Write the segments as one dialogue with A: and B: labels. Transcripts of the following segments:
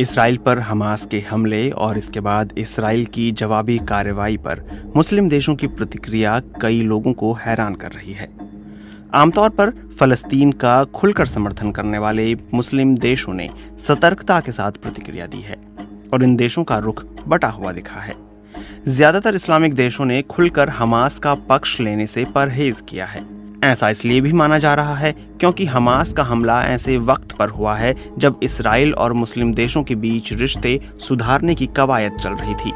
A: Israel पर Hamas के हमले और इसके बाद इसराइल की जवाबी कार्रवाई पर मुस्लिम देशों की प्रतिक्रिया कई लोगों को हैरान कर रही है। आमतौर पर फलस्तीन का खुलकर समर्थन करने वाले मुस्लिम देशों ने सतर्कता के साथ प्रतिक्रिया दी है और इन देशों का रुख बटा हुआ दिखा है। ज्यादातर इस्लामिक देशों ने खुलकर हमास का पक्ष लेने से परहेज किया है। ऐसा इसलिए भी माना जा रहा है क्योंकि हमास का हमला ऐसे वक्त पर हुआ है जब इसराइल और मुस्लिम देशों के बीच रिश्ते सुधारने की कवायद चल रही थी।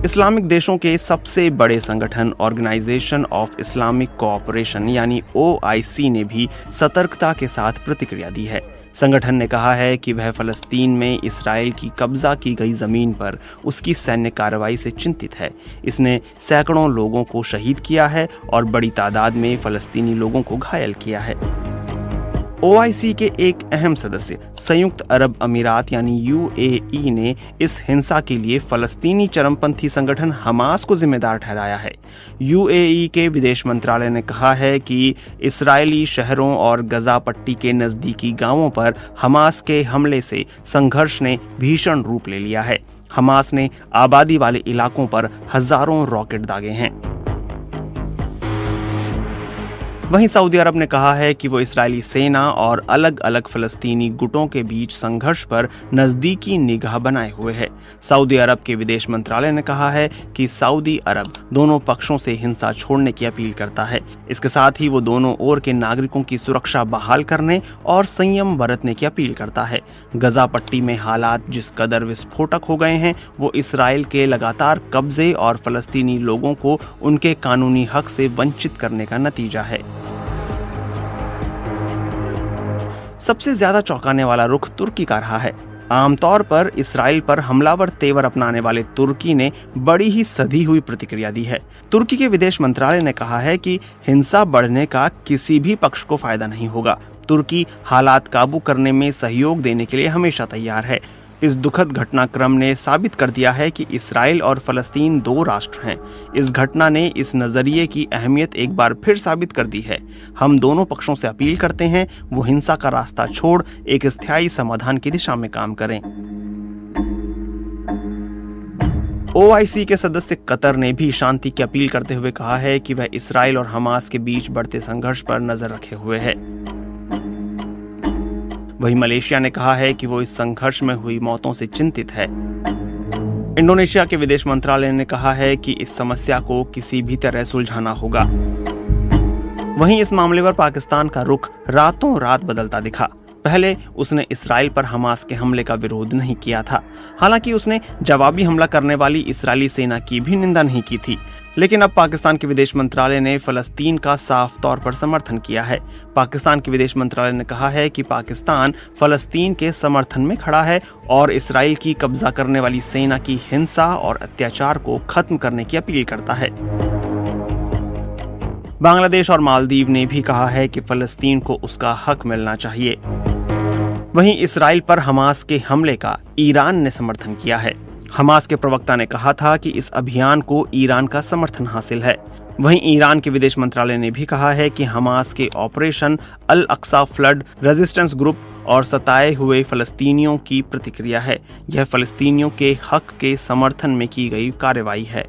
A: इस्लामिक देशों के सबसे बड़े संगठन ऑर्गेनाइजेशन ऑफ इस्लामिक कोऑपरेशन यानी OIC ने भी सतर्कता के साथ प्रतिक्रिया दी है। संगठन ने कहा है कि वह फलस्तीन में इसराइल की कब्जा की गई जमीन पर उसकी सैन्य कार्रवाई से चिंतित है। इसने सैकड़ों लोगों को शहीद किया है और बड़ी तादाद में फलस्तीनी लोगों को घायल किया है। OIC के एक अहम सदस्य संयुक्त अरब अमीरात यानी UAE ने इस हिंसा के लिए फलस्तीनी चरमपंथी संगठन हमास को जिम्मेदार ठहराया है। UAE के विदेश मंत्रालय ने कहा है कि इस्राएली शहरों और गजा पट्टी के नज़दीकी गांवों पर हमास के हमले से संघर्ष ने भीषण रूप ले लिया है। हमास ने आबादी वाले इलाकों पर हजारों रॉकेट दागे हैं। वहीं सऊदी अरब ने कहा है कि वो इस्राएली सेना और अलग अलग फलस्तीनी गुटों के बीच संघर्ष पर नजदीकी निगाह बनाए हुए है। सऊदी अरब के विदेश मंत्रालय ने कहा है कि सऊदी अरब दोनों पक्षों से हिंसा छोड़ने की अपील करता है। इसके साथ ही वो दोनों ओर के नागरिकों की सुरक्षा बहाल करने और संयम बरतने की अपील करता है। गजा पट्टी में हालात जिस कदर विस्फोटक हो गए हैं वो इसराइल के लगातार कब्जे और फलस्तीनी लोगों को उनके कानूनी हक से वंचित करने का नतीजा है। सबसे ज्यादा चौंकाने वाला रुख तुर्की का रहा है। आमतौर पर इसराइल पर हमलावर तेवर अपनाने वाले तुर्की ने बड़ी ही सधी हुई प्रतिक्रिया दी है। तुर्की के विदेश मंत्रालय ने कहा है कि हिंसा बढ़ने का किसी भी पक्ष को फायदा नहीं होगा। तुर्की हालात काबू करने में सहयोग देने के लिए हमेशा तैयार है। इस दुखद घटनाक्रम ने साबित कर दिया है कि इसराइल और फलस्तीन दो राष्ट्र हैं। इस घटना ने इस नजरिए की अहमियत एक बार फिर साबित कर दी है। हम दोनों पक्षों से अपील करते हैं वो हिंसा का रास्ता छोड़ एक स्थायी समाधान की दिशा में काम करें। OIC के सदस्य कतर ने भी शांति की अपील करते हुए कहा है कि वह इसराइल और हमास के बीच बढ़ते संघर्ष पर नजर रखे हुए है। वहीं मलेशिया ने कहा है कि वो इस संघर्ष में हुई मौतों से चिंतित है। इंडोनेशिया के विदेश मंत्रालय ने कहा है कि इस समस्या को किसी भी तरह सुलझाना होगा। वहीं इस मामले पर पाकिस्तान का रुख रातों रात बदलता दिखा। पहले उसने इसराइल पर हमास के हमले का विरोध नहीं किया था। हालांकि उसने जवाबी हमला करने वाली इस्राएली सेना की भी निंदा नहीं की थी। लेकिन अब पाकिस्तान के विदेश मंत्रालय ने फलस्तीन का साफ तौर पर समर्थन किया है। पाकिस्तान के विदेश मंत्रालय ने कहा है कि पाकिस्तान फलस्तीन के समर्थन में खड़ा है और इसराइल की कब्जा करने वाली सेना की हिंसा और अत्याचार को खत्म करने की अपील करता है। बांग्लादेश और मालदीव ने भी कहा है कि फलस्तीन को उसका हक मिलना चाहिए। वहीं इसराइल पर हमास के हमले का ईरान ने समर्थन किया है। हमास के प्रवक्ता ने कहा था कि इस अभियान को ईरान का समर्थन हासिल है। वहीं ईरान के विदेश मंत्रालय ने भी कहा है कि हमास के ऑपरेशन अल अक्सा फ्लड रेजिस्टेंस ग्रुप और सताए हुए फलस्तीनियों की प्रतिक्रिया है। यह फलस्तीनियों के हक के समर्थन में की गई कार्रवाई है।